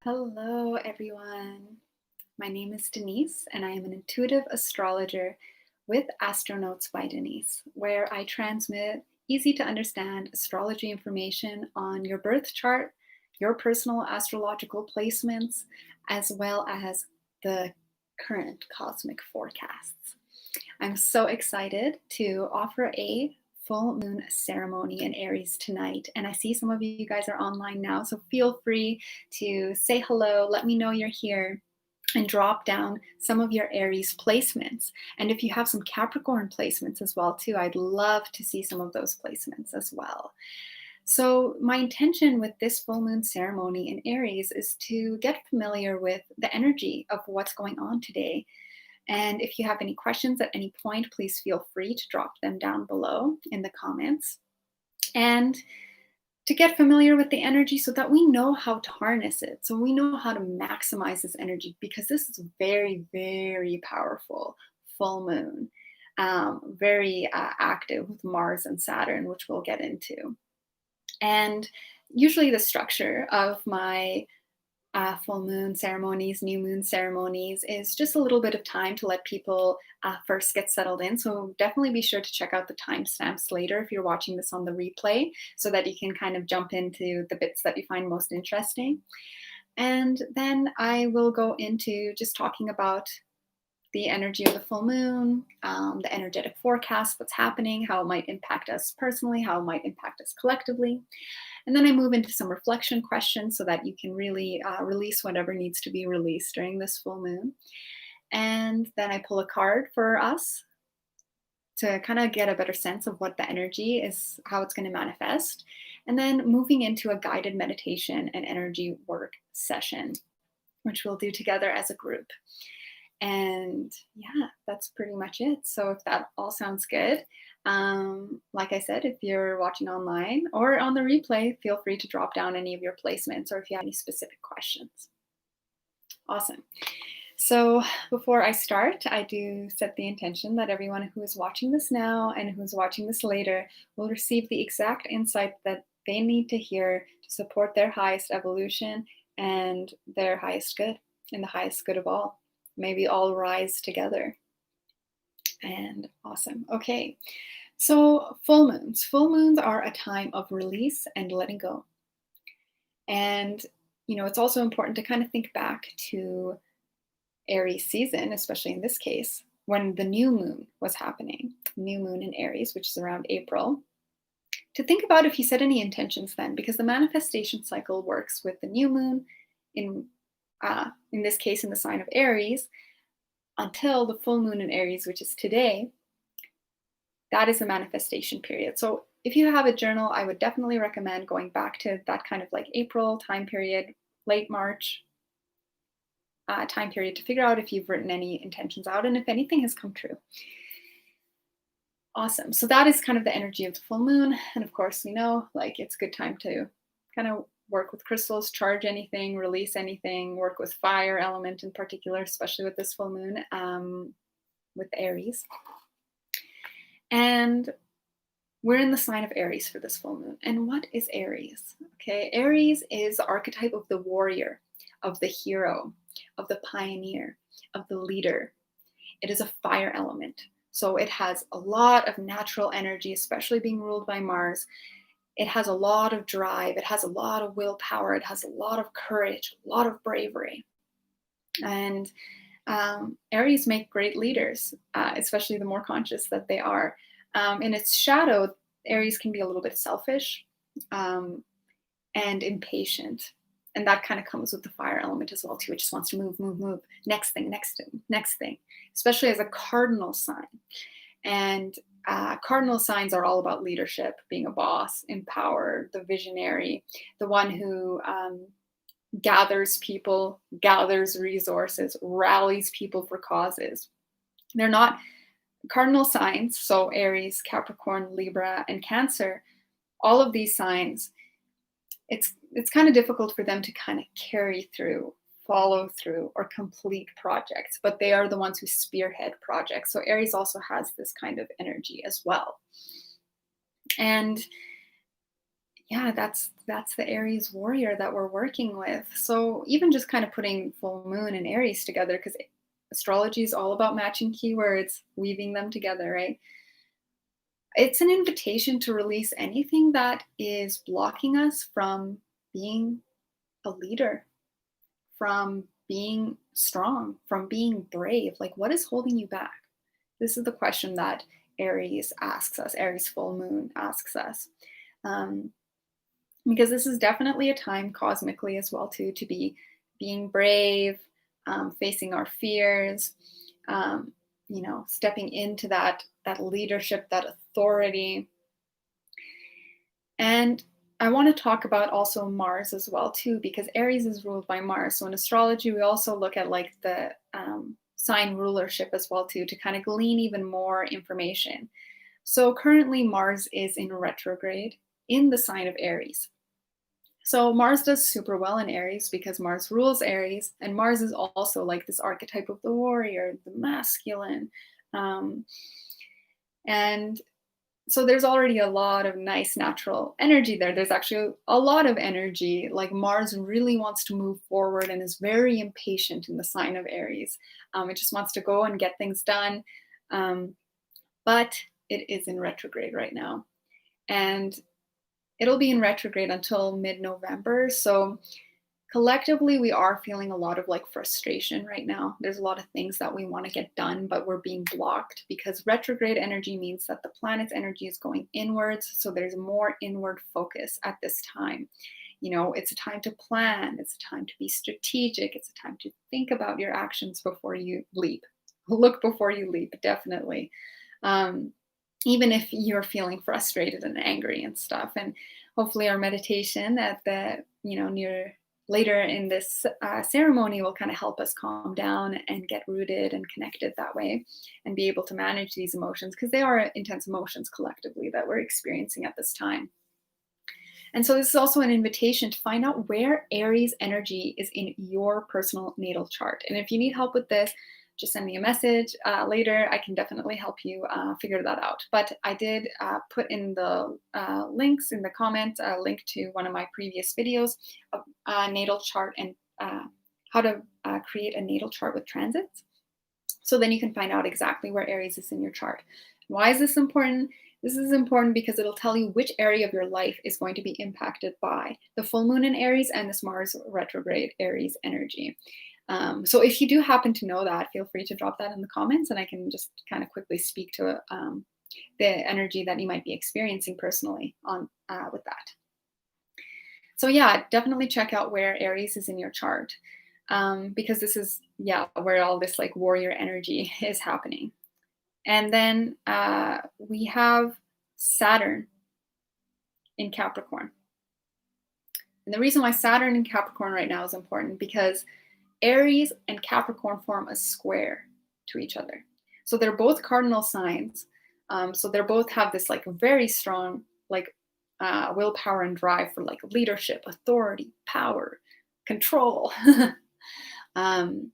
Hello, everyone. My name is Denise, and I am an intuitive astrologer with Astronotes by Denise, where I transmit easy to understand astrology information on your birth chart, your personal astrological placements, as well as the current cosmic forecasts. I'm so excited to offer a full moon ceremony in Aries tonight. And I see some of you guys are online now, so feel free to say hello, let me know you're here, and drop down some of your Aries placements. And if you have some Capricorn placements as well too, I'd love to see some of those placements as well. So my intention with this full moon ceremony in Aries is to get familiar with the energy of what's going on today. And if you have any questions at any point, please feel free to drop them down below in the comments. And to get familiar with the energy so that we know how to harness it. So we know how to maximize this energy because this is very, very powerful full moon, very active with Mars and Saturn, which we'll get into. And usually the structure of my full moon ceremonies, new moon ceremonies is just a little bit of time to let people first get settled in. So definitely be sure to check out the timestamps later if you're watching this on the replay so that you can kind of jump into the bits that you find most interesting. And then I will go into just talking about the energy of the full moon, the energetic forecast, what's happening, how it might impact us personally, how it might impact us collectively. And then I move into some reflection questions so that you can really release whatever needs to be released during this full moon. And then I pull a card for us to kind of get a better sense of what the energy is, how it's going to manifest. And then moving into a guided meditation and energy work session, which we'll do together as a group. And yeah, that's pretty much it. So if that all sounds good, like I said, if you're watching online or on the replay, feel free to drop down any of your placements or if you have any specific questions. Awesome. So before I start, I do set the intention that everyone who is watching this now and who's watching this later will receive the exact insight that they need to hear to support their highest evolution and their highest good and the highest good of all. Maybe all rise together. And awesome. Okay. So full moons. Full moons are a time of release and letting go. And, it's also important to kind of think back to Aries season, especially in this case, when the new moon was happening, new moon in Aries, which is around April, to think about if you set any intentions then, because the manifestation cycle works with the new moon in this case, in the sign of Aries, until the full moon in Aries, which is today. That is the manifestation period. So if you have a journal, I would definitely recommend going back to that kind of like April time period, late March time period to figure out if you've written any intentions out and if anything has come true. Awesome. So that is kind of the energy of the full moon. And of course, we know like it's a good time to kind of work with crystals, charge anything, release anything, work with fire element in particular, especially with this full moon with Aries. And we're in the sign of Aries for this full moon. And what is Aries? Okay, Aries is the archetype of the warrior, of the hero, of the pioneer, of the leader. It is a fire element. So it has a lot of natural energy, especially being ruled by Mars. It has a lot of drive. It has a lot of willpower. It has a lot of courage, a lot of bravery. And Aries make great leaders, especially the more conscious that they are. In its shadow, Aries can be a little bit selfish and impatient. And that kind of comes with the fire element as well, too. It just wants to move, move, move. Next thing, next thing, next thing, especially as a cardinal sign. And cardinal signs are all about leadership, being a boss, empowered, the visionary, the one who gathers people, gathers resources, rallies people for causes. They're not cardinal signs, so Aries, Capricorn, Libra, and Cancer, all of these signs, it's kind of difficult for them to kind of carry through, follow through, or complete projects, but they are the ones who spearhead projects. So Aries also has this kind of energy as well. And yeah, that's the Aries warrior that we're working with. So even just kind of putting full moon and Aries together, because astrology is all about matching keywords, weaving them together, right? It's an invitation to release anything that is blocking us from being a leader, from being strong, from being brave. Like, what is holding you back? This is the question that Aries asks us, Aries full moon asks us. Um, because this is definitely a time cosmically as well too to be being brave, facing our fears, um, stepping into that leadership, that authority. And I want to talk about also Mars as well too, because Aries is ruled by Mars. So in astrology, we also look at like the sign rulership as well too, to kind of glean even more information. So currently Mars is in retrograde in the sign of Aries. So Mars does super well in Aries because Mars rules Aries, and Mars is also like this archetype of the warrior, the masculine. Um, and so there's already a lot of nice natural energy there. There's actually a lot of energy. Like Mars really wants to move forward and is very impatient in the sign of Aries. It just wants to go and get things done. But it is in retrograde right now. And it'll be in retrograde until mid-November. So collectively, we are feeling a lot of like frustration right now. There's a lot of things that we want to get done, but we're being blocked because retrograde energy means that the planet's energy is going inwards. So there's more inward focus at this time. It's a time to plan, it's a time to be strategic, it's a time to think about your actions before you leap. Look before you leap, definitely. Um, Even if you're feeling frustrated and angry and stuff. And hopefully our meditation at the, near later in this ceremony will kind of help us calm down and get rooted and connected that way and be able to manage these emotions because they are intense emotions collectively that we're experiencing at this time. And so this is also an invitation to find out where Aries energy is in your personal natal chart. And if you need help with this, just send me a message later. I can definitely help you figure that out. But I did put in the links in the comments a link to one of my previous videos of natal chart and how to create a natal chart with transits. So then you can find out exactly where Aries is in your chart. Why is this important? This is important because it'll tell you which area of your life is going to be impacted by the full moon in Aries and this Mars retrograde Aries energy. So if you do happen to know that, feel free to drop that in the comments and I can just kind of quickly speak to the energy that you might be experiencing personally on with that. So yeah, definitely check out where Aries is in your chart because this is, where all this like warrior energy is happening. And then we have Saturn in Capricorn. And the reason why Saturn in Capricorn right now is important because Aries and Capricorn form a square to each other. So they're both cardinal signs. So they're both have this like very strong like willpower and drive for like leadership, authority, power, control. And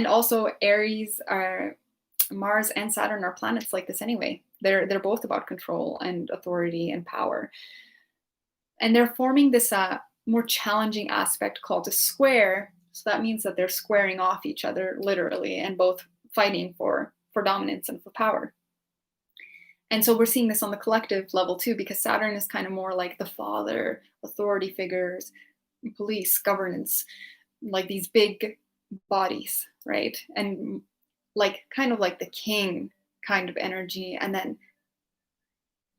also Aries are Mars and Saturn are planets like this anyway. They're both about control and authority and power. And they're forming this more challenging aspect called a square. So that means that they're squaring off each other literally and both fighting for dominance and for power. And so we're seeing this on the collective level too, because Saturn is kind of more like the father, authority figures, police, governance, like these big bodies, right? And like kind of like the king kind of energy. And then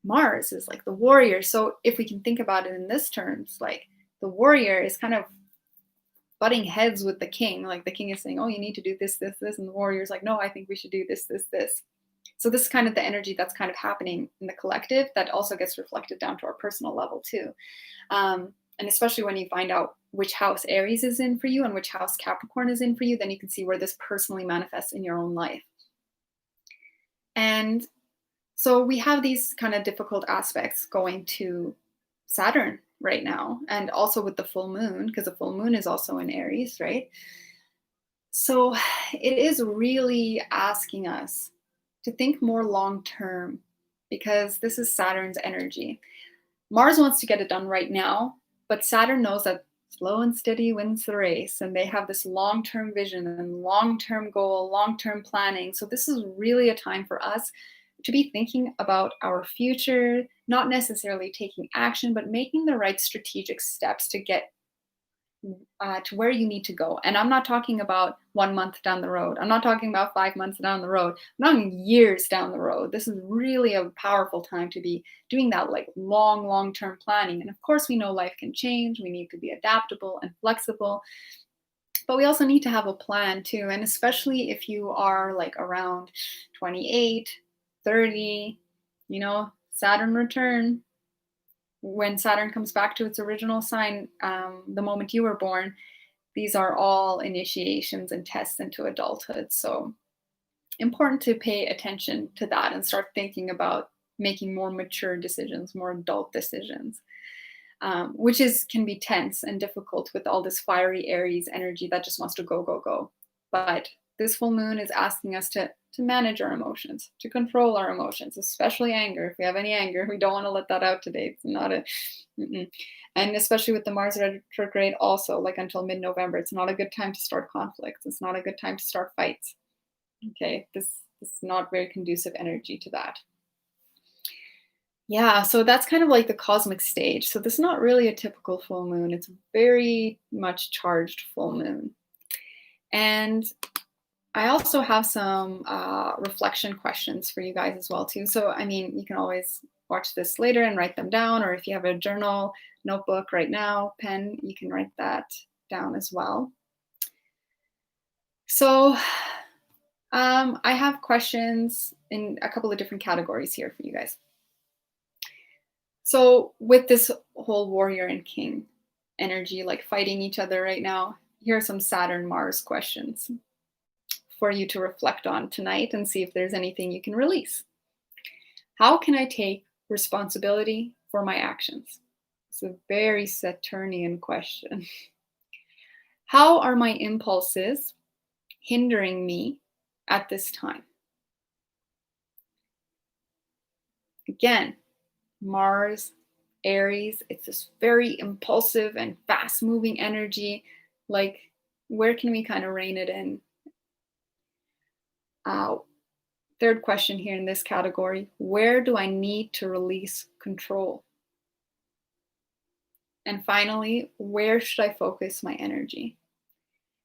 Mars is like the warrior. So if we can think about it in this terms, like the warrior is kind of butting heads with the king. Like the king is saying, oh, you need to do this, this, this. And the warrior is like, no, I think we should do this, this, this. So this is kind of the energy that's kind of happening in the collective that also gets reflected down to our personal level too. And especially when you find out which house Aries is in for you and which house Capricorn is in for you, then you can see where this personally manifests in your own life. And so we have these kind of difficult aspects going to Saturn right now, and also with the full moon, because the full moon is also in Aries, right? So it is really asking us to think more long term because this is Saturn's energy. Mars wants to get it done right now, but Saturn knows that slow and steady wins the race, and they have this long-term vision and long-term goal, long-term planning. So this is really a time for us to be thinking about our future, not necessarily taking action, but making the right strategic steps to get to where you need to go. And I'm not talking about 1 month down the road. I'm not talking about 5 months down the road. I'm talking years down the road. This is really a powerful time to be doing that, like long-term planning. And of course, we know life can change. We need to be adaptable and flexible, but we also need to have a plan too. And especially if you are like around 28, 30, Saturn return, when Saturn comes back to its original sign, the moment you were born, these are all initiations and tests into adulthood. So important to pay attention to that and start thinking about making more mature decisions, more adult decisions, which can be tense and difficult with all this fiery Aries energy that just wants to go, go, go. But this full moon is asking us to manage our emotions, to control our emotions, especially anger. If we have any anger, we don't want to let that out today. It's not a, and especially with the Mars retrograde also, like until mid-November, it's not a good time to start conflicts. It's not a good time to start fights. Okay, this is not very conducive energy to that. Yeah, so that's kind of like the cosmic stage. So this is not really a typical full moon. It's very much charged full moon. And I also have some reflection questions for you guys as well too. So, I mean, you can always watch this later and write them down, or if you have a journal, notebook right now, pen, you can write that down as well. So I have questions in a couple of different categories here for you guys. So with this whole warrior and king energy, like fighting each other right now, here are some Saturn Mars questions for you to reflect on tonight and see if there's anything you can release. How can I take responsibility for my actions? It's a very Saturnian question. How are my impulses hindering me at this time? Again, Mars, Aries, it's this very impulsive and fast moving energy. Like, where can we kind of rein it in? Third question here in this category, where do I need to release control? And finally, where should I focus my energy?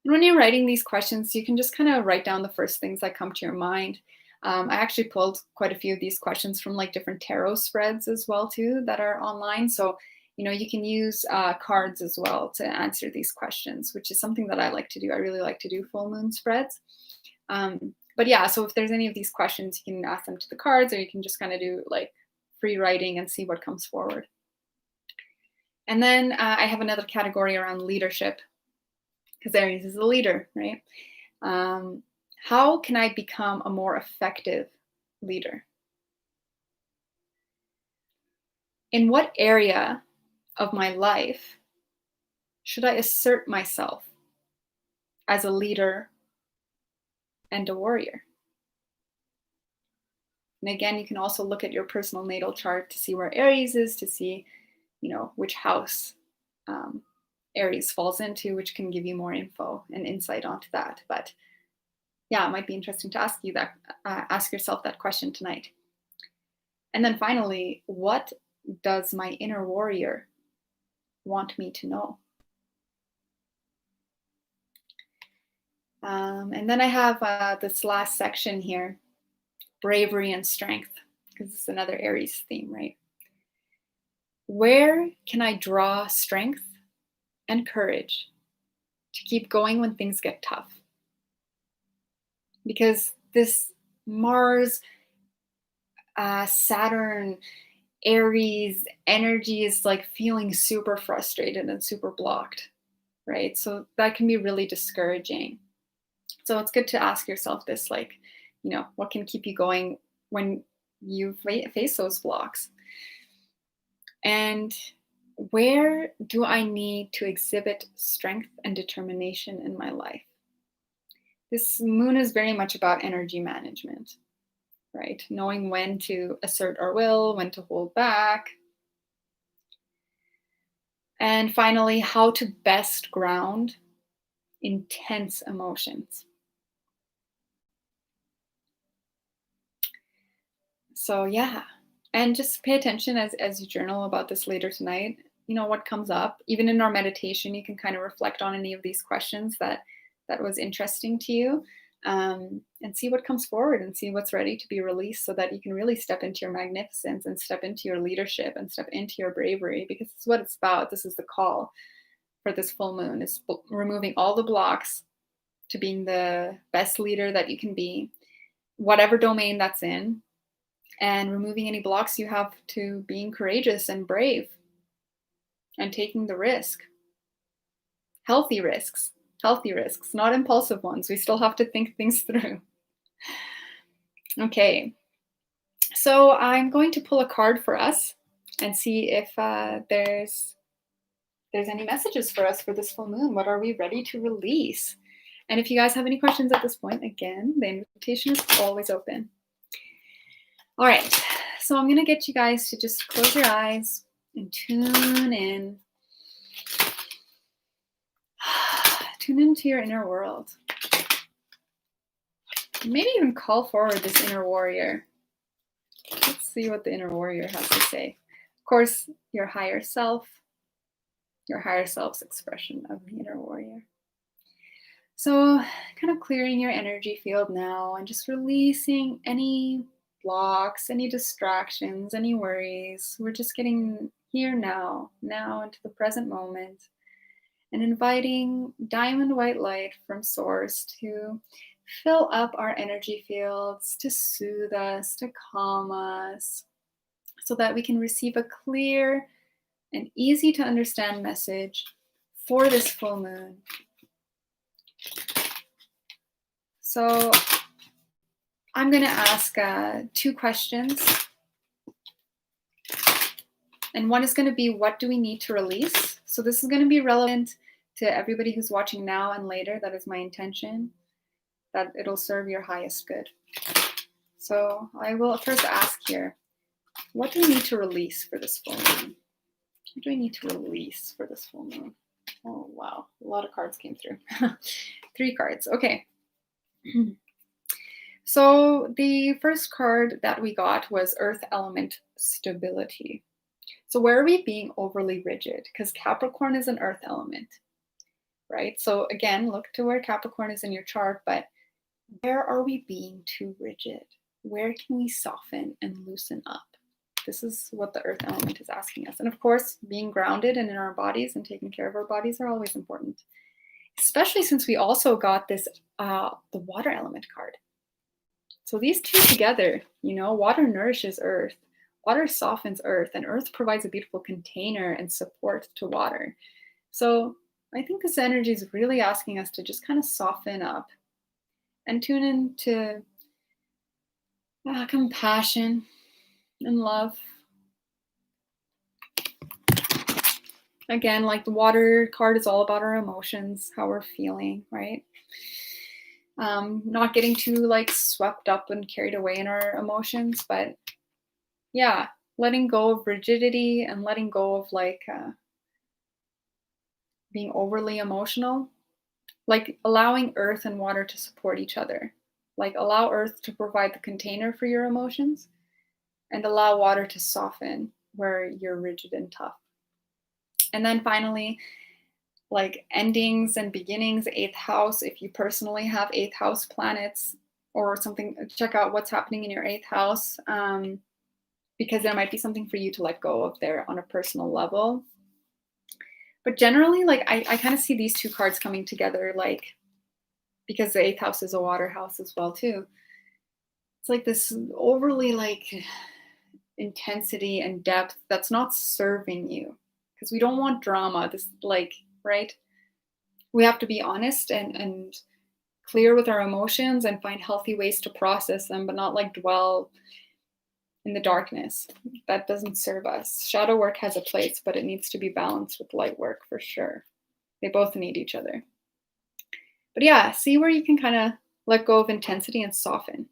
And when you're writing these questions, you can just kind of write down the first things that come to your mind. I actually pulled quite a few of these questions from like different tarot spreads as well too that are online. So, you can use cards as well to answer these questions, which is something that I like to do. I really like to do full moon spreads. But yeah, so if there's any of these questions, you can ask them to the cards, or you can just kind of do like free writing and see what comes forward. And then I have another category around leadership, because Aries is a leader, right? How can I become a more effective leader? In what area of my life should I assert myself as a leader and a warrior? And again, you can also look at your personal natal chart to see where Aries is, to see, which house Aries falls into, which can give you more info and insight onto that. But yeah, it might be interesting to ask yourself that question tonight. And then finally, what does my inner warrior want me to know? And then I have this last section here, bravery and strength, because it's another Aries theme, right? Where can I draw strength and courage to keep going when things get tough? Because this Mars, Saturn, Aries energy is like feeling super frustrated and super blocked, right? So that can be really discouraging. So it's good to ask yourself this, like, what can keep you going when you face those blocks? And where do I need to exhibit strength and determination in my life? This moon is very much about energy management, right? Knowing when to assert our will, when to hold back. And finally, how to best ground intense emotions. So yeah, and just pay attention as you journal about this later tonight. What comes up. Even in our meditation, you can kind of reflect on any of these questions that was interesting to you, and see what comes forward and see what's ready to be released, so that you can really step into your magnificence and step into your leadership and step into your bravery, because it's what it's about. This is the call for this full moon, is removing all the blocks to being the best leader that you can be, whatever domain that's in, and removing any blocks you have to being courageous and brave and taking the risk. Healthy risks, not impulsive ones. We still have to think things through. Okay, so I'm going to pull a card for us and see if there's any messages for us for this full moon. What are we ready to release? And if you guys have any questions at this point, again, the invitation is always open. All right, so I'm going to get you guys to just close your eyes and tune in. Tune into your inner world. Maybe even call forward this inner warrior. Let's see what the inner warrior has to say. Of course, your higher self's expression of the inner warrior. So kind of clearing your energy field now and just releasing any blocks, any distractions, any worries. We're just getting here now into the present moment, and inviting diamond white light from source to fill up our energy fields, to soothe us, to calm us, so that we can receive a clear and easy to understand message for this full moon. So I'm going to ask 2 questions. And one is going to be, what do we need to release? So this is going to be relevant to everybody who's watching now and later. That is my intention, that it'll serve your highest good. So I will first ask here, what do we need to release for this full moon? What do we need to release for this full moon? Oh, wow. A lot of cards came through. 3 cards. Okay. So the first card that we got was Earth Element Stability. So where are we being overly rigid? Because Capricorn is an Earth element, right? So again, look to where Capricorn is in your chart, but where are we being too rigid? Where can we soften and loosen up? This is what the Earth element is asking us. And of course, being grounded and in our bodies and taking care of our bodies are always important, especially since we also got this, the Water element card. So these two together, water nourishes Earth, water softens Earth, and Earth provides a beautiful container and support to water. So I think this energy is really asking us to just kind of soften up and tune into compassion and love. Again, like the water card is all about our emotions, how we're feeling, right? Not getting too swept up and carried away in our emotions, but yeah, letting go of rigidity and letting go of being overly emotional, allowing earth and water to support each other. Allow earth to provide the container for your emotions and allow water to soften where you're rigid and tough. And then finally, endings and beginnings, 8th house. If you personally have 8th house planets or something, check out what's happening in your 8th house, because there might be something for you to let go of there on a personal level. But generally, I kind of see these 2 cards coming together, because the 8th house is a water house as well too. It's this overly intensity and depth that's not serving you, because we don't want drama. This right? We have to be honest and clear with our emotions and find healthy ways to process them, but not dwell in the darkness. That doesn't serve us. Shadow work has a place, but it needs to be balanced with light work for sure. They both need each other. But yeah, see where you can kind of let go of intensity and soften.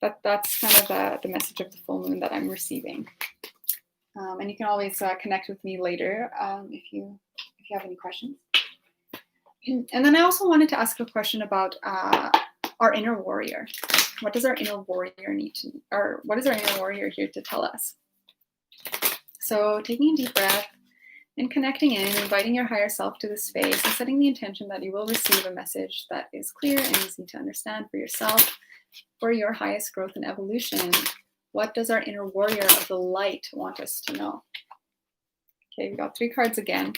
That's kind of the message of the full moon that I'm receiving. And you can always connect with me later if you have any questions. And then I also wanted to ask a question about our inner warrior. What does our inner warrior need to, or what is our inner warrior here to tell us? So taking a deep breath and connecting in, inviting your higher self to the space and setting the intention that you will receive a message that is clear and easy to understand for yourself, for your highest growth and evolution. What does our inner warrior of the light want us to know? Okay, we got 3 cards again.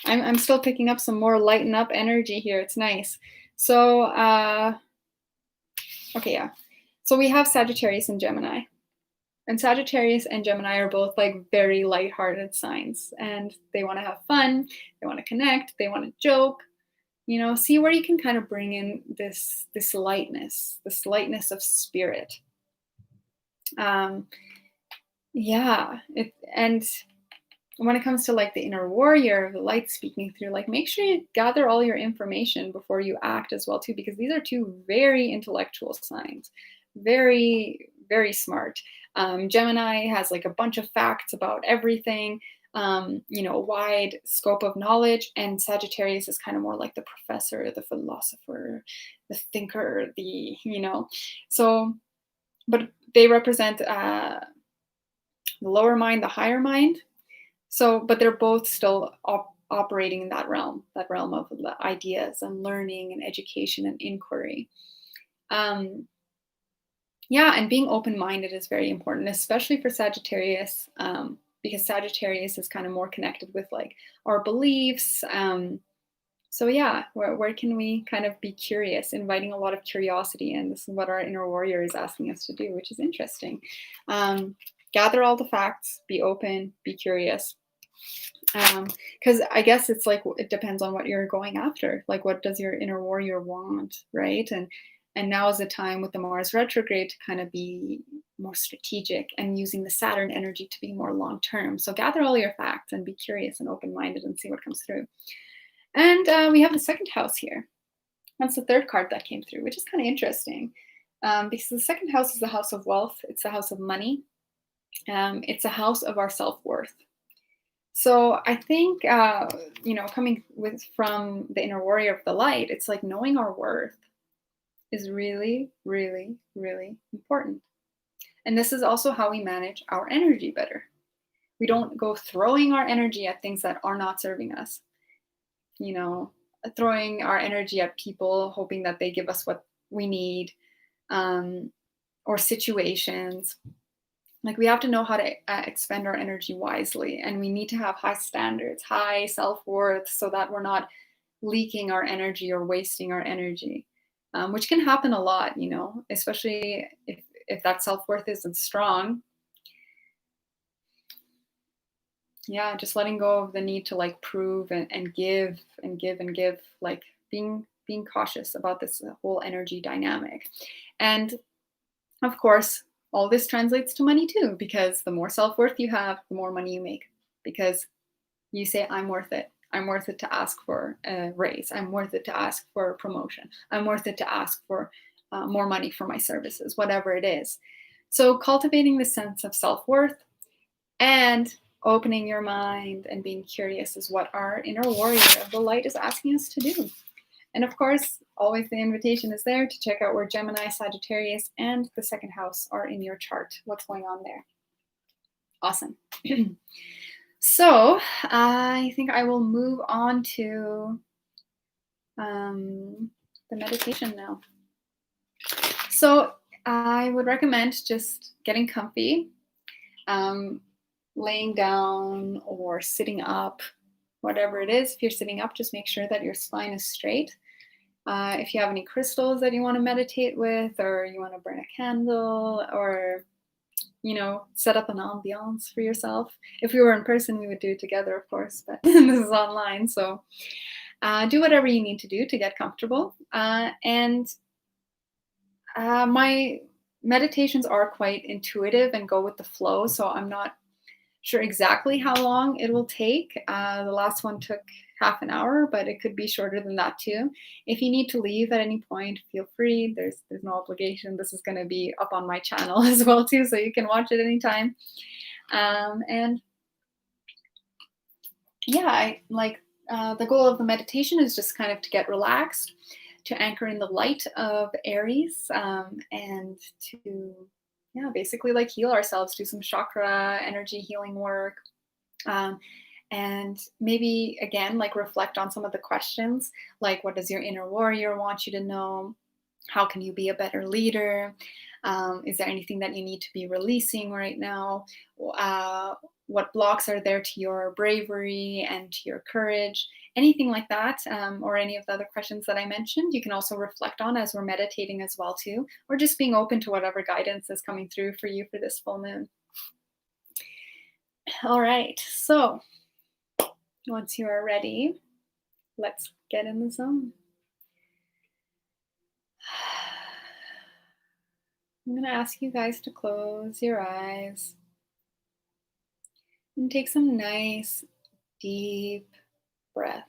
I'm still picking up some more lighten up energy here. It's nice. So, okay, yeah. So we have Sagittarius and Gemini. And Sagittarius and Gemini are both like very lighthearted signs, and they want to have fun, they want to connect, they want to joke, you know, see where you can kind of bring in this lightness of spirit. Yeah, and when it comes to like the inner warrior, the light speaking through, like make sure you gather all your information before you act as well too, because these are 2 very intellectual signs, very, very smart. Gemini has like a bunch of facts about everything, you know, wide scope of knowledge, and Sagittarius is kind of more like the professor, the philosopher, the thinker, the, you know, so, but they represent the lower mind, the higher mind. So, but they're both still operating in that realm of the ideas and learning and education and inquiry. Yeah, and being open-minded is very important, especially for Sagittarius, because Sagittarius is kind of more connected with like our beliefs. So yeah, where can we kind of be curious, inviting a lot of curiosity, and this is what our inner warrior is asking us to do, which is interesting. Gather all the facts, be open, be curious. Because I guess it's like, it depends on what you're going after. Like, what does your inner warrior want, right? And now is the time with the Mars retrograde to kind of be more strategic and using the Saturn energy to be more long-term. So gather all your facts and be curious and open-minded and see what comes through. And we have the 2nd house here. That's the 3rd card that came through, which is kind of interesting. Because the 2nd house is the house of wealth. It's the house of money. It's a house of our self-worth. So I think, you know, coming from the inner warrior of the light, it's like knowing our worth is really, really, really important. And this is also how we manage our energy better. We don't go throwing our energy at things that are not serving us. You know, throwing our energy at people, hoping that they give us what we need, or situations. Like, we have to know how to expend our energy wisely, and we need to have high standards, high self-worth, so that we're not leaking our energy or wasting our energy, which can happen a lot, you know, especially if that self-worth isn't strong. Yeah, just letting go of the need to like prove and give and give and give, like being cautious about this whole energy dynamic. And of course, all this translates to money too, because the more self-worth you have, the more money you make, because you say, I'm worth it. I'm worth it to ask for a raise. I'm worth it to ask for a promotion. I'm worth it to ask for more money for my services, whatever it is. So cultivating the sense of self-worth and opening your mind and being curious is what our inner warrior of the light is asking us to do. And of course, always the invitation is there to check out where Gemini, Sagittarius, and the 2nd house are in your chart. What's going on there? Awesome. So I think I will move on to the meditation now. So I would recommend just getting comfy, laying down or sitting up, whatever it is. If you're sitting up, just make sure that your spine is straight. If you have any crystals that you want to meditate with, or you want to burn a candle, or, you know, set up an ambiance for yourself. If we were in person, we would do it together, of course, but this is online. So do whatever you need to do to get comfortable. And my meditations are quite intuitive and go with the flow. So I'm not sure exactly how long it will take. The last one took half an hour, but it could be shorter than that too. If you need to leave at any point, feel free. There's no obligation. This is going to be up on my channel as well too, so you can watch it anytime. And yeah, I like the goal of the meditation is just kind of to get relaxed, to anchor in the light of Aries, and to yeah, basically like heal ourselves, do some chakra energy healing work. Um, and maybe again, like reflect on some of the questions, like what does your inner warrior want you to know? How can you be a better leader? Is there anything that you need to be releasing right now? Uh, what blocks are there to your bravery and to your courage? Anything like that, or any of the other questions that I mentioned, you can also reflect on as we're meditating as well too, or just being open to whatever guidance is coming through for you for this full moon. All right, so once you are ready, let's get in the zone. I'm going to ask you guys to close your eyes and take some nice, deep breaths.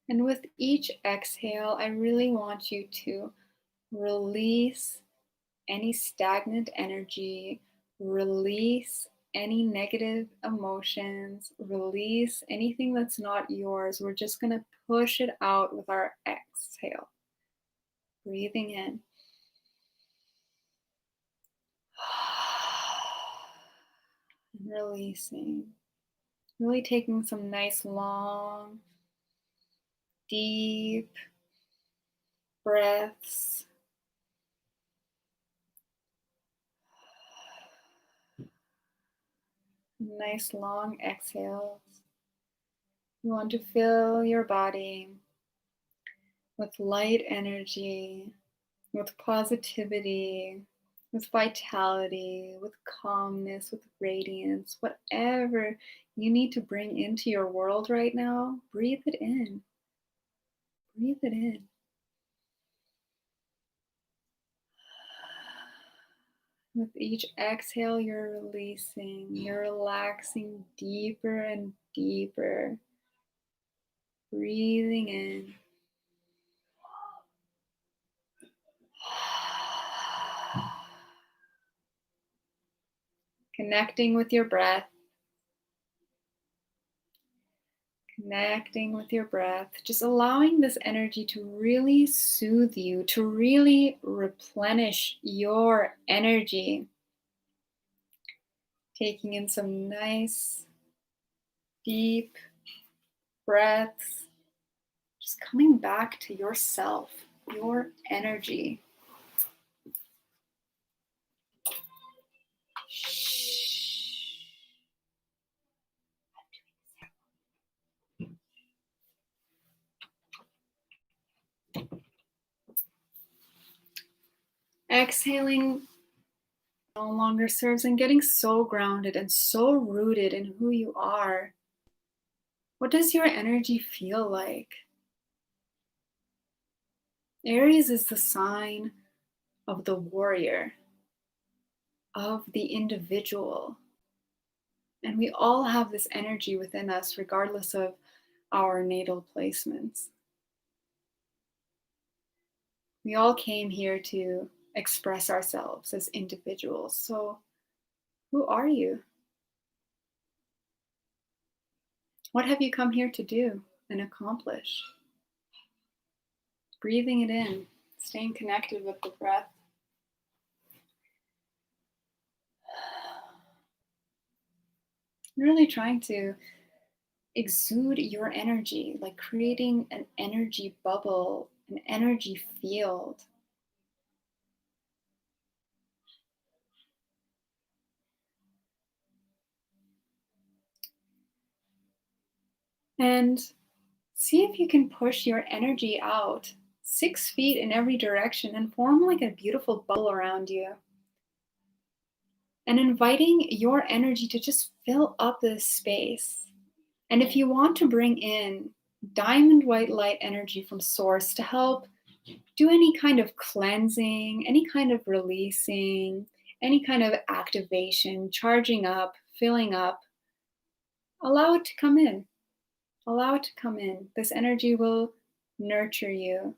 And with each exhale, I really want you to release any stagnant energy, release any negative emotions, release anything that's not yours. We're just going to push it out with our exhale. Breathing in. And releasing. Really taking some nice, long, deep breaths. Nice, long exhales. You want to fill your body with light energy, with positivity, with vitality, with calmness, with radiance, whatever you need to bring into your world right now, breathe it in. Breathe it in. With each exhale, you're releasing, you're relaxing deeper and deeper. Breathing in. Connecting with your breath. Connecting with your breath. Just allowing this energy to really soothe you, to really replenish your energy. Taking in some nice, deep breaths. Just coming back to yourself, your energy. Exhaling no longer serves, and getting so grounded and so rooted in who you are. What does your energy feel like? Aries is the sign of the warrior, of the individual. And we all have this energy within us, regardless of our natal placements. We all came here to express ourselves as individuals. So, who are you? What have you come here to do and accomplish? Breathing it in, staying connected with the breath. Really trying to exude your energy, like creating an energy bubble, an energy field. And see if you can push your energy out 6 feet in every direction and form like a beautiful bubble around you. And inviting your energy to just fill up this space. And if you want to bring in diamond white light energy from source to help do any kind of cleansing, any kind of releasing, any kind of activation, charging up, filling up, allow it to come in. Allow it to come in. This energy will nurture you.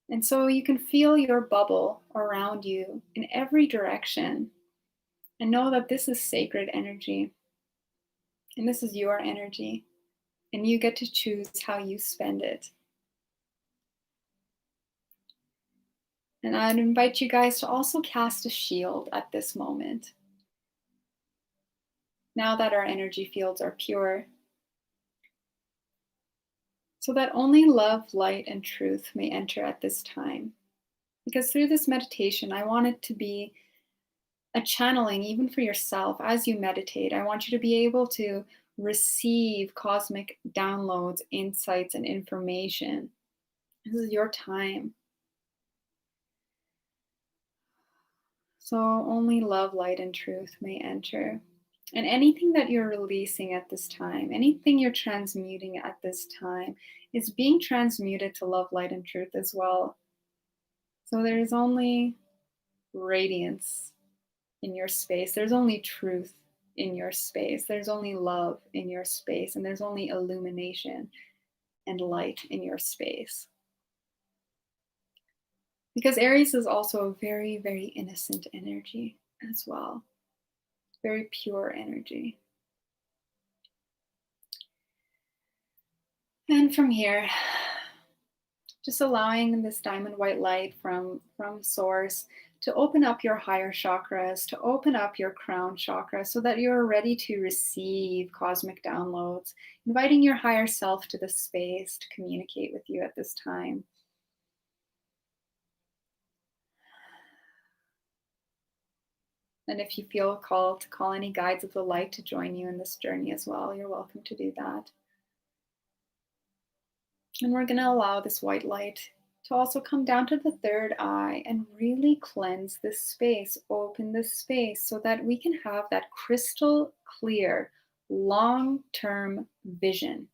And so you can feel your bubble around you in every direction and know that this is sacred energy and this is your energy and you get to choose how you spend it. And I'd invite you guys to also cast a shield at this moment. Now that our energy fields are pure, so that only love, light, and truth may enter at this time. Because through this meditation, I want it to be a channeling even for yourself as you meditate. I want you to be able to receive cosmic downloads, insights, and information. This is your time. So only love, light, and truth may enter. And anything that you're releasing at this time, anything you're transmuting at this time, is being transmuted to love, light, and truth as well. So there is only radiance in your space. There's only truth in your space. There's only love in your space. And there's only illumination and light in your space. Because Aries is also a very, very innocent energy as well. Very pure energy. And from here, just allowing this diamond white light from source to open up your higher chakras, to open up your crown chakra so that you're ready to receive cosmic downloads, inviting your higher self to the space to communicate with you at this time. And if you feel called to call any guides of the light to join you in this journey as well, you're welcome to do that. And we're going to allow this white light to also come down to the third eye and really cleanse this space, open this space so that we can have that crystal clear, long-term vision.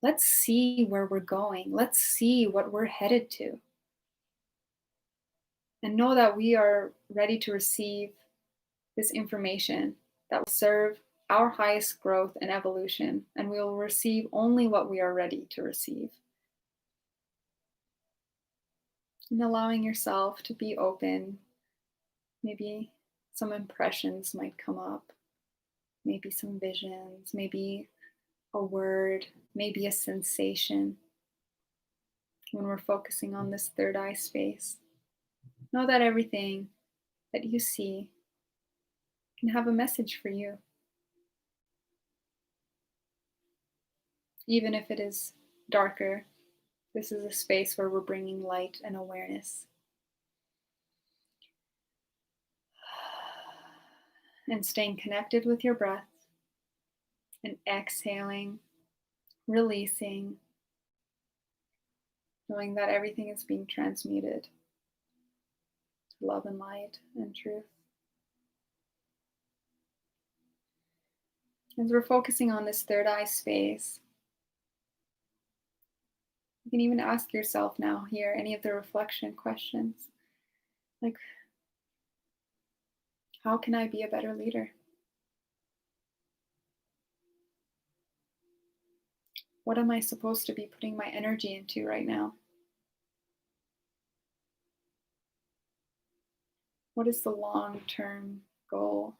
Let's see where we're going. Let's see what we're headed to. And know that we are ready to receive this information that will serve our highest growth and evolution, and we will receive only what we are ready to receive. And allowing yourself to be open. Maybe some impressions might come up, maybe some visions, maybe a word, maybe a sensation. When we're focusing on this third eye space, know that everything that you see can have a message for you. Even if it is darker, this is a space where we're bringing light and awareness. And staying connected with your breath and exhaling, releasing, knowing that everything is being transmuted to love and light and truth. As we're focusing on this third eye space, you can even ask yourself now here any of the reflection questions. Like, how can I be a better leader? What am I supposed to be putting my energy into right now? What is the long-term goal?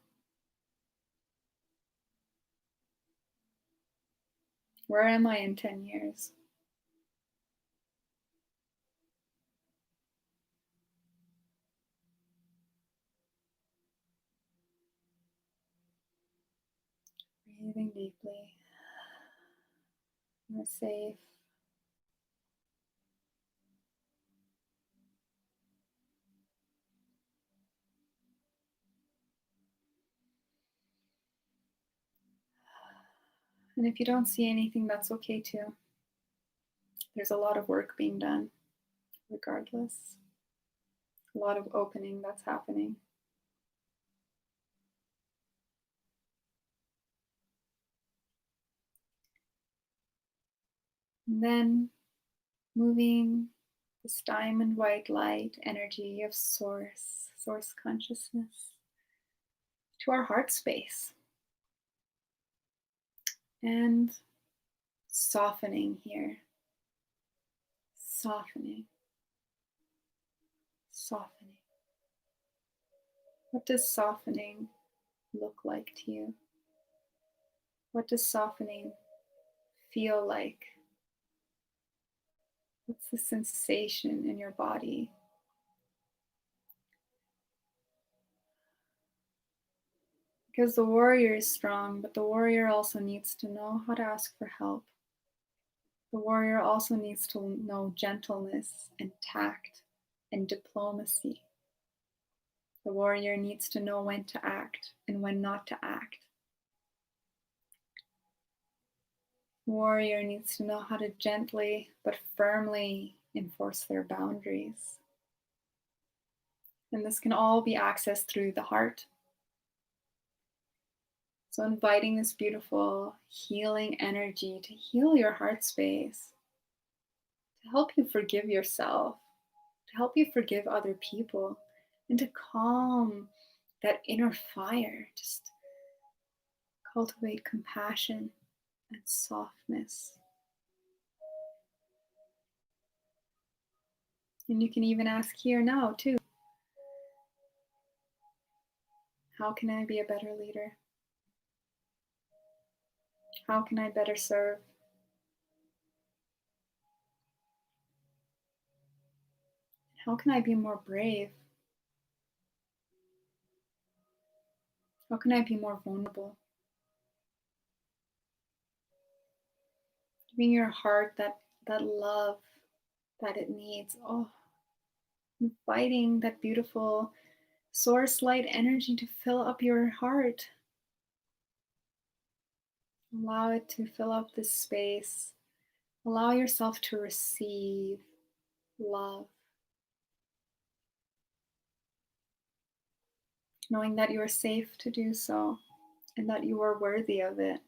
Where am I in 10 years? Breathing deeply. You're safe. And if you don't see anything, that's okay too. There's a lot of work being done, regardless. A lot of opening that's happening. And then moving this diamond white light energy of source consciousness to our heart space and softening here, softening, softening. What does softening look like to you? What does softening feel like? What's the sensation in your body? Because the warrior is strong, but the warrior also needs to know how to ask for help. The warrior also needs to know gentleness and tact and diplomacy. The warrior needs to know when to act and when not to act. The warrior needs to know how to gently but firmly enforce their boundaries. And this can all be accessed through the heart. So inviting this beautiful healing energy to heal your heart space, to help you forgive yourself, to help you forgive other people, and to calm that inner fire. Just cultivate compassion and softness. And you can even ask here now, too, how can I be a better leader? How can I better serve? How can I be more brave? How can I be more vulnerable? Giving your heart that love that it needs. Oh, inviting that beautiful source light energy to fill up your heart. Allow it to fill up this space. Allow yourself to receive love, knowing that you are safe to do so and that you are worthy of it.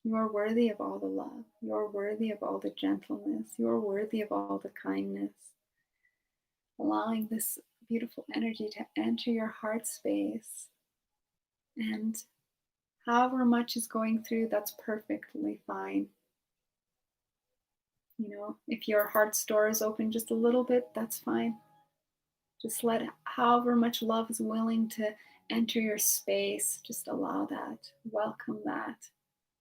You are worthy of all the love. You are worthy of all the gentleness. You are worthy of all the kindness. Allowing this beautiful energy to enter your heart space. And however much is going through, that's perfectly fine. If your heart's door is open just a little bit, that's fine. Just let however much love is willing to enter your space, just allow that, welcome that.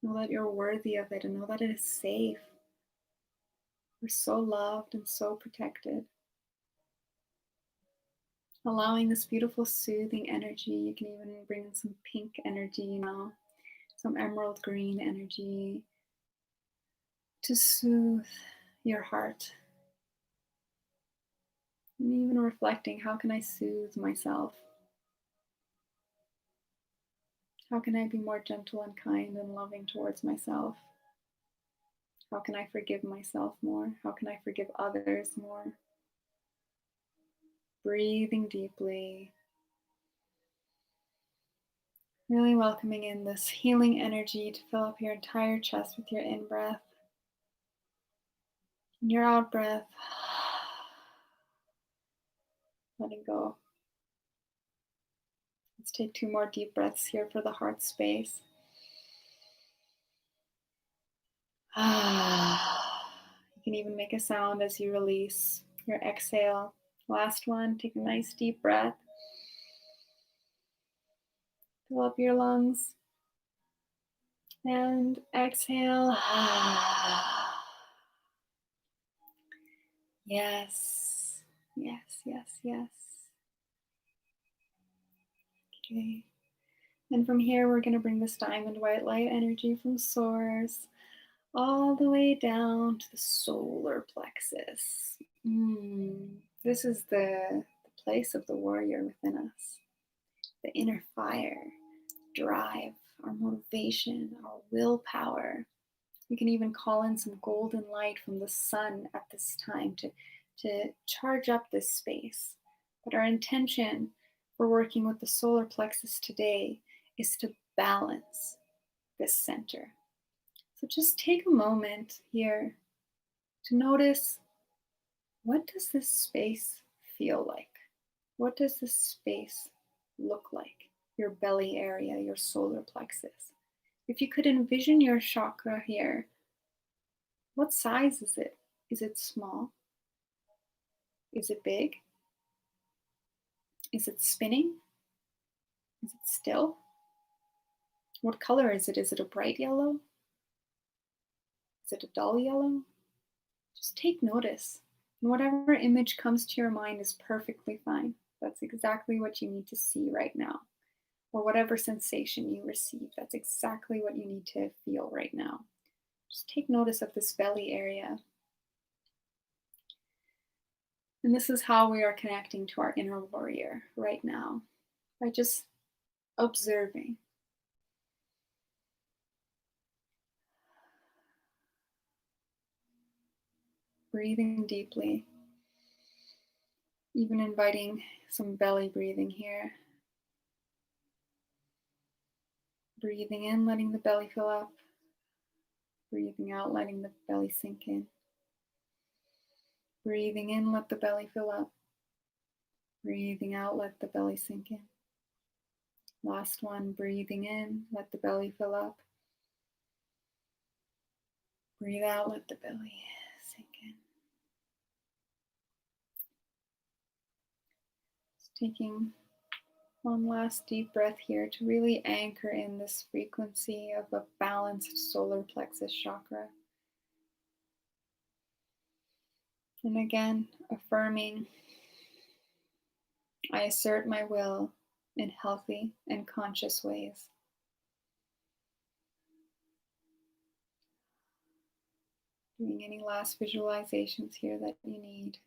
Know that you're worthy of it and know that it is safe. We're so loved and so protected. Allowing this beautiful soothing energy, you can even bring in some pink energy now, some emerald green energy to soothe your heart. And even reflecting, how can I soothe myself? How can I be more gentle and kind and loving towards myself? How can I forgive myself more? How can I forgive others more? Breathing deeply. Really welcoming in this healing energy to fill up your entire chest with your in-breath. And your out-breath, letting go. Let's take 2 more deep breaths here for the heart space. You can even make a sound as you release your exhale. Last one, take a nice deep breath. Fill up your lungs. And exhale. Yes, yes, yes, yes. Okay. And from here, we're going to bring this diamond white light energy from source all the way down to the solar plexus. This is the place of the warrior within us, the inner fire, drive, our motivation, our willpower. You can even call in some golden light from the sun at this time to charge up this space. But our intention for working with the solar plexus today is to balance this center. So just take a moment here to notice what does this space feel like? What does this space look like? Your belly area, your solar plexus. If you could envision your chakra here, what size is it? Is it small? Is it big? Is it spinning? Is it still? What color is it? Is it a bright yellow? Is it a dull yellow? Just take notice. And whatever image comes to your mind is perfectly fine. That's exactly what you need to see right now. Or whatever sensation you receive, that's exactly what you need to feel right now. Just take notice of this belly area. And this is how we are connecting to our inner warrior right now, by just observing. Breathing deeply, even inviting some belly breathing here. Breathing in, letting the belly fill up. Breathing out, letting the belly sink in. Breathing in, let the belly fill up. Breathing out, let the belly sink in. Last one, breathing in, let the belly fill up. Breathe out, let the belly sink in. Just taking one last deep breath here to really anchor in this frequency of a balanced solar plexus chakra. And again, affirming, I assert my will in healthy and conscious ways. Doing any last visualizations here that you need.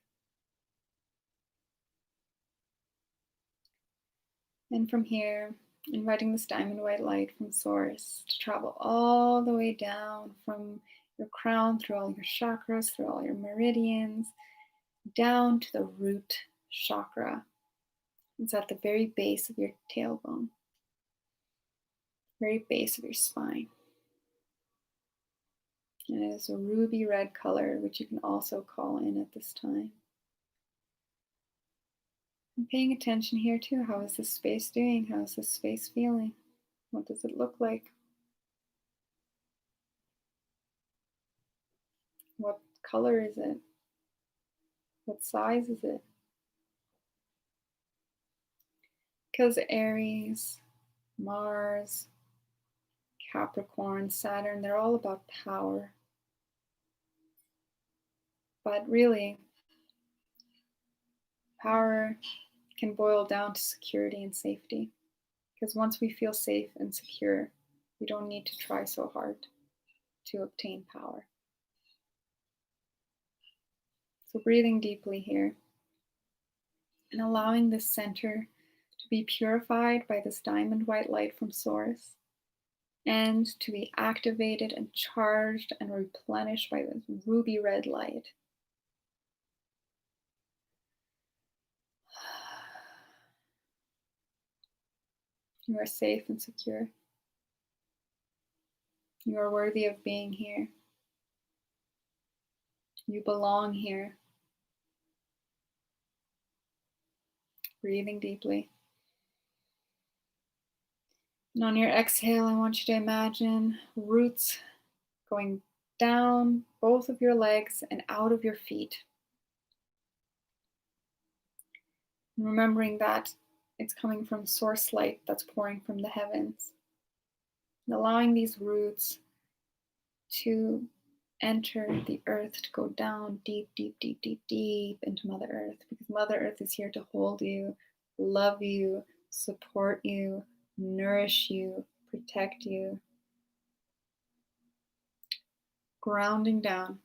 And from here, inviting this diamond white light from Source to travel all the way down from your crown, through all your chakras, through all your meridians, down to the root chakra. It's at the very base of your tailbone, very base of your spine. And it is a ruby red color, which you can also call in at this time. And paying attention here too. How is this space doing? How is this space feeling? What does it look like? What color is it? What size is it? Because Aries, Mars, Capricorn, Saturn, they're all about power. But really, power can boil down to security and safety. Because once we feel safe and secure, we don't need to try so hard to obtain power. So breathing deeply here and allowing this center to be purified by this diamond white light from Source, and to be activated and charged and replenished by this ruby red light. You are safe and secure. You are worthy of being here. You belong here. Breathing deeply. And on your exhale, I want you to imagine roots going down both of your legs and out of your feet. And remembering that it's coming from source light that's pouring from the heavens. And allowing these roots to enter the earth, to go down deep, deep, deep, deep, deep into Mother Earth, because Mother Earth is here to hold you, love you, support you, nourish you, protect you. Grounding down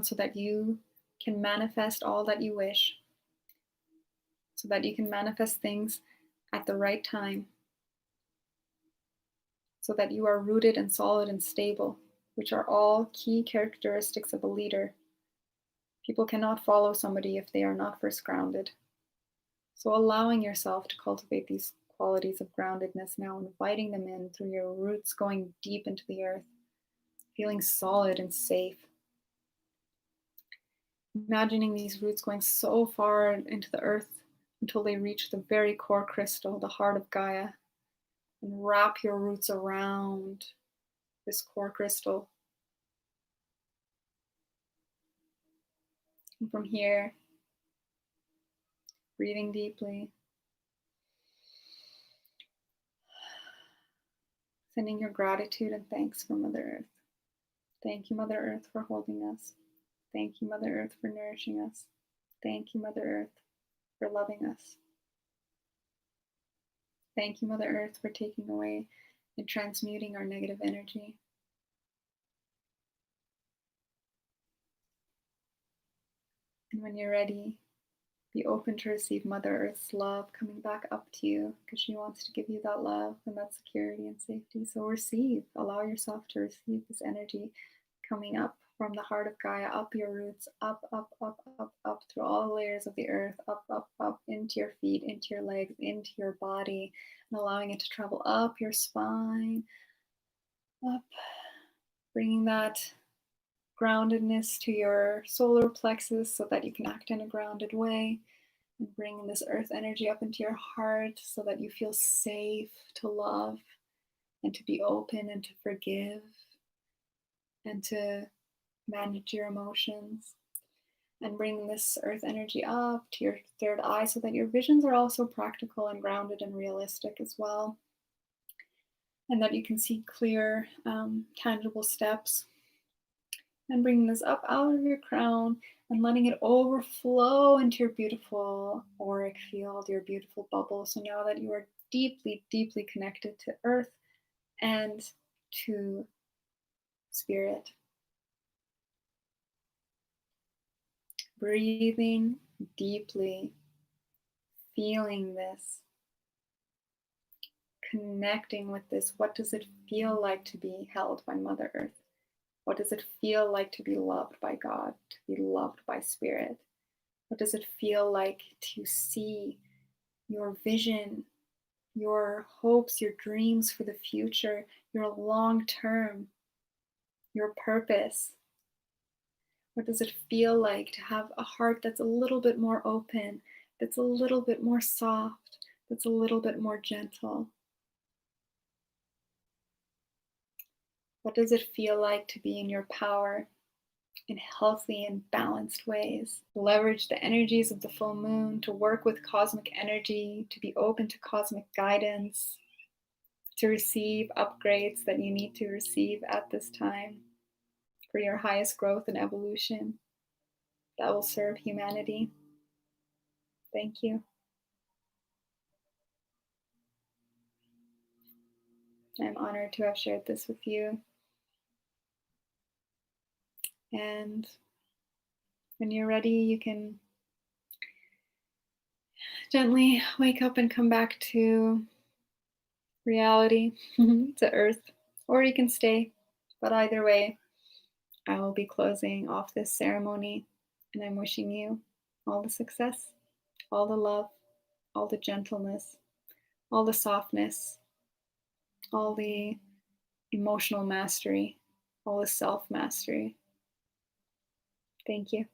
so that you can manifest all that you wish, so that you can manifest things at the right time, so that you are rooted and solid and stable, which are all key characteristics of a leader. People cannot follow somebody if they are not first grounded. So allowing yourself to cultivate these qualities of groundedness now, inviting them in through your roots going deep into the earth, feeling solid and safe. Imagining these roots going so far into the earth until they reach the very core crystal, the heart of Gaia, and wrap your roots around this core crystal. And from here, breathing deeply, sending your gratitude and thanks for Mother Earth. Thank you, Mother Earth, for holding us. Thank you, Mother Earth, for nourishing us. Thank you, Mother Earth, for loving us. Thank you, Mother Earth, for taking away and transmuting our negative energy. And when you're ready, be open to receive Mother Earth's love coming back up to you, because she wants to give you that love and that security and safety. So receive, allow yourself to receive this energy coming up from the heart of Gaia, up your roots, up, up, up, up, up through all the layers of the earth, up, up, up into your feet, into your legs, into your body, and allowing it to travel up your spine, up, bringing that groundedness to your solar plexus so that you can act in a grounded way, and bringing this earth energy up into your heart so that you feel safe to love and to be open and to forgive and to manage your emotions. And bring this earth energy up to your third eye so that your visions are also practical and grounded and realistic as well. And that you can see clear, tangible steps. And bringing this up out of your crown and letting it overflow into your beautiful auric field, your beautiful bubble. So now that you are deeply, deeply connected to earth and to spirit. Breathing deeply, feeling this, connecting with this. What does it feel like to be held by Mother Earth? What does it feel like to be loved by God, to be loved by Spirit? What does it feel like to see your vision, your hopes, your dreams for the future, your long term, your purpose? What does it feel like to have a heart that's a little bit more open, that's a little bit more soft, that's a little bit more gentle? What does it feel like to be in your power in healthy and balanced ways? Leverage the energies of the full moon to work with cosmic energy, to be open to cosmic guidance, to receive upgrades that you need to receive at this time for your highest growth and evolution that will serve humanity. Thank you. I'm honored to have shared this with you. And when you're ready, you can gently wake up and come back to reality, to earth, or you can stay. But either way, I will be closing off this ceremony, and I'm wishing you all the success, all the love, all the gentleness, all the softness, all the emotional mastery, all the self mastery. Thank you.